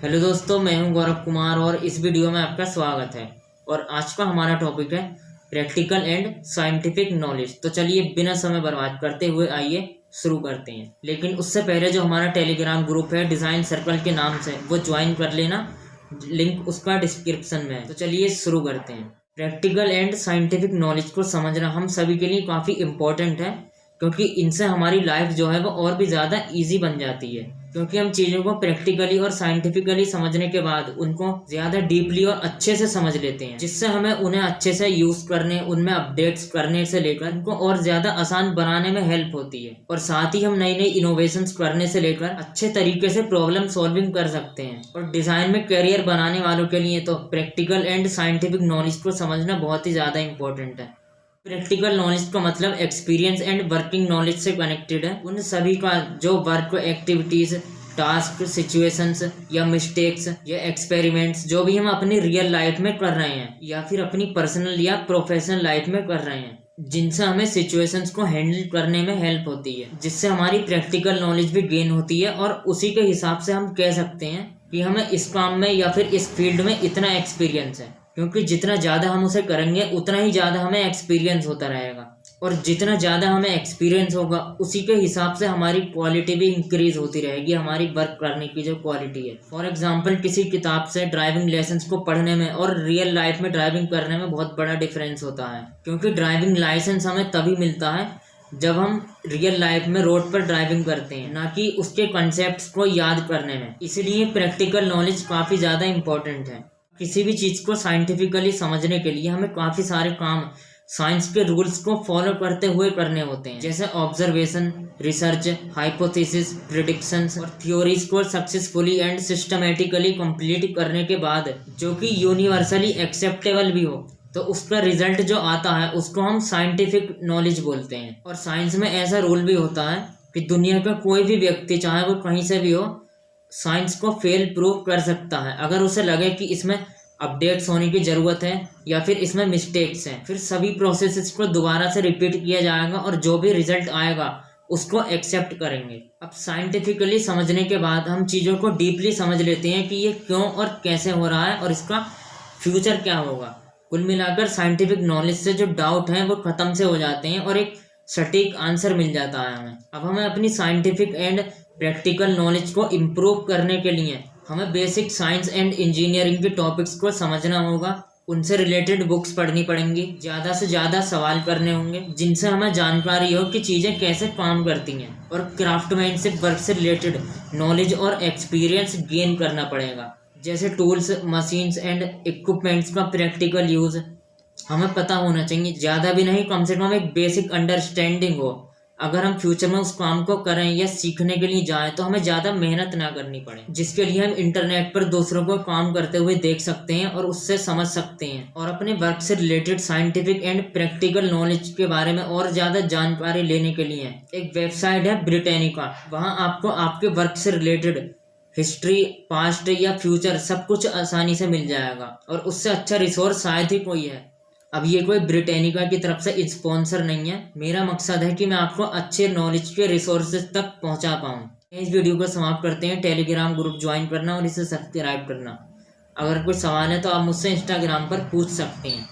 Hello दोस्तों, मैं हूं गौरव कुमार और इस वीडियो में आपका स्वागत है। और आज का हमारा टॉपिक है प्रैक्टिकल एंड साइंटिफिक नॉलेज। तो चलिए बिना समय बर्बाद करते हुए आइए शुरू करते हैं। लेकिन उससे पहले जो हमारा टेलीग्राम ग्रुप है डिज़ाइन सर्कल के नाम से, वो ज्वाइन कर लेना, लिंक उसका डिस्क्रिप्शन में है। तो चलिए शुरू करते हैं। प्रैक्टिकल एंड साइंटिफिक नॉलेज को समझना हम सभी के लिए काफ़ी इम्पोर्टेंट है, क्योंकि इनसे हमारी लाइफ जो है वो और भी ज़्यादा इजी बन जाती है। क्योंकि हम चीज़ों को प्रैक्टिकली और साइंटिफिकली समझने के बाद उनको ज़्यादा डीपली और अच्छे से समझ लेते हैं, जिससे हमें उन्हें अच्छे से यूज़ करने, उनमें अपडेट्स करने से लेकर उनको और ज़्यादा आसान बनाने में हेल्प होती है। और साथ ही हम नई नई इनोवेशंस करने से लेकर अच्छे तरीके से प्रॉब्लम सॉल्विंग कर सकते हैं। और डिज़ाइन में करियर बनाने वालों के लिए तो प्रैक्टिकल एंड साइंटिफिक नॉलेज को समझना बहुत ही ज़्यादा इंपॉर्टेंट है। प्रैक्टिकल नॉलेज का मतलब एक्सपीरियंस एंड वर्किंग नॉलेज से कनेक्टेड है। उन सभी का जो वर्क, एक्टिविटीज, टास्क, सिचुएशंस या मिस्टेक्स या एक्सपेरिमेंट्स जो भी हम अपनी रियल लाइफ में कर रहे हैं या फिर अपनी पर्सनल या प्रोफेशनल लाइफ में कर रहे हैं, जिनसे हमें सिचुएशंस को हैंडल करने में हेल्प होती है, जिससे हमारी प्रैक्टिकल नॉलेज भी गेन होती है। और उसी के हिसाब से हम कह सकते हैं कि हमें इस काम में या फिर इस फील्ड में इतना एक्सपीरियंस है, क्योंकि जितना ज़्यादा हम उसे करेंगे उतना ही ज़्यादा हमें एक्सपीरियंस होता रहेगा। और जितना ज़्यादा हमें एक्सपीरियंस होगा उसी के हिसाब से हमारी क्वालिटी भी इंक्रीज होती रहेगी, हमारी वर्क करने की जो क्वालिटी है। फॉर एग्जांपल, किसी किताब से ड्राइविंग लेसन्स को पढ़ने में और रियल लाइफ में ड्राइविंग करने में बहुत बड़ा डिफरेंस होता है, क्योंकि ड्राइविंग लाइसेंस हमें तभी मिलता है जब हम रियल लाइफ में रोड पर ड्राइविंग करते हैं, ना कि उसके कंसेप्ट को याद करने में। इसलिए प्रैक्टिकल नॉलेज काफ़ी ज़्यादा इंपॉर्टेंट है। किसी भी चीज़ को साइंटिफिकली समझने के लिए हमें काफ़ी सारे काम साइंस के रूल्स को फॉलो करते हुए करने होते हैं, जैसे ऑब्जर्वेशन, रिसर्च, हाइपोथेसिस, प्रिडिक्शंस और थ्योरीज को सक्सेसफुली एंड सिस्टमेटिकली कंप्लीट करने के बाद जो कि यूनिवर्सली एक्सेप्टेबल भी हो, तो उसका रिजल्ट जो आता है उसको हम साइंटिफिक नॉलेज बोलते हैं। और साइंस में ऐसा रूल भी होता है कि दुनिया का कोई भी व्यक्ति, चाहे वो कहीं से भी हो, साइंस को फेल प्रूव कर सकता है अगर उसे लगे कि इसमें अपडेट्स होने की ज़रूरत है या फिर इसमें मिस्टेक्स हैं। फिर सभी प्रोसेसेस को दोबारा से रिपीट किया जाएगा और जो भी रिजल्ट आएगा उसको एक्सेप्ट करेंगे। अब साइंटिफिकली समझने के बाद हम चीज़ों को डीपली समझ लेते हैं कि ये क्यों और कैसे हो रहा है और इसका फ्यूचर क्या होगा। कुल मिलाकर साइंटिफिक नॉलेज से जो डाउट हैं वो ख़त्म से हो जाते हैं और एक सटीक आंसर मिल जाता है हमें। अब हमें अपनी साइंटिफिक एंड प्रैक्टिकल नॉलेज को इम्प्रूव करने के लिए हमें बेसिक साइंस एंड इंजीनियरिंग के टॉपिक्स को समझना होगा, उनसे रिलेटेड बुक्स पढ़नी पड़ेंगी, ज़्यादा से ज़्यादा सवाल करने होंगे जिनसे हमें जानकारी हो कि चीज़ें कैसे काम करती हैं। और क्राफ्टमैनशिप वर्क से रिलेटेड नॉलेज और एक्सपीरियंस गेन करना पड़ेगा, जैसे टूल्स, मशीन्स एंड इक्विपमेंट्स का प्रैक्टिकल यूज़ हमें पता होना चाहिए। ज़्यादा भी नहीं, कम से कम एक बेसिक अंडरस्टैंडिंग हो। अगर हम फ्यूचर में उस काम को करें या सीखने के लिए जाएं तो हमें ज़्यादा मेहनत ना करनी पड़े, जिसके लिए हम इंटरनेट पर दूसरों को काम करते हुए देख सकते हैं और उससे समझ सकते हैं। और अपने वर्क से related scientific and practical knowledge के बारे में और ज़्यादा जानकारी लेने के लिए एक वेबसाइट है ब्रिटेनिका। वहाँ आपको आपके वर्क से रिलेटेड हिस्ट्री, पास्ट या फ्यूचर सब कुछ आसानी से मिल जाएगा, और उससे अच्छा रिसोर्स शायद ही कोई है। अब ये कोई ब्रिटेनिका की तरफ से स्पॉन्सर नहीं है, मेरा मकसद है कि मैं आपको अच्छे नॉलेज के रिसोर्सेज तक पहुंचा पाऊँ। इस वीडियो को समाप्त करते हैं। टेलीग्राम ग्रुप ज्वाइन करना और इसे सब्सक्राइब करना। अगर कोई सवाल है तो आप मुझसे इंस्टाग्राम पर पूछ सकते हैं।